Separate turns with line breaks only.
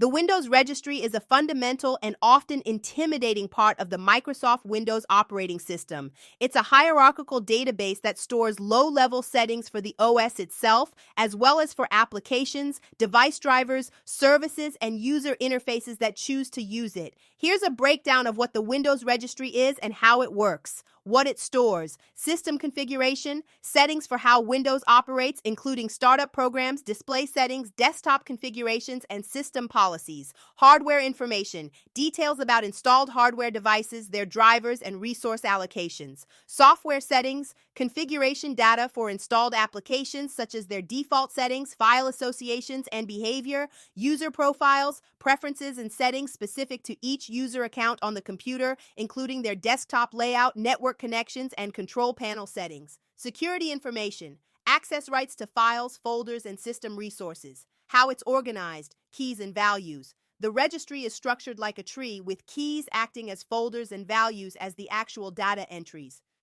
The Windows Registry is a fundamental and often intimidating part of the Microsoft Windows operating system. It's a hierarchical database that stores low-level settings for the OS itself, as well as for applications, device drivers, services, and user interfaces that choose to use it. Here's a breakdown of what the Windows Registry is and how it works. What it stores: system configuration, settings for how Windows operates, including startup programs, display settings, desktop configurations, and system policies. Hardware information, details about installed hardware devices, their drivers, and resource allocations. Software settings, configuration data for installed applications such as their default settings, file associations, and behavior. User profiles, preferences and settings specific to each user account on the computer, including their desktop layout, network connections, and control panel settings. Security information, access rights to files, folders, and system resources. How it's organized, keys and values. The registry is structured like a tree, with keys acting as folders and values as the actual data entries.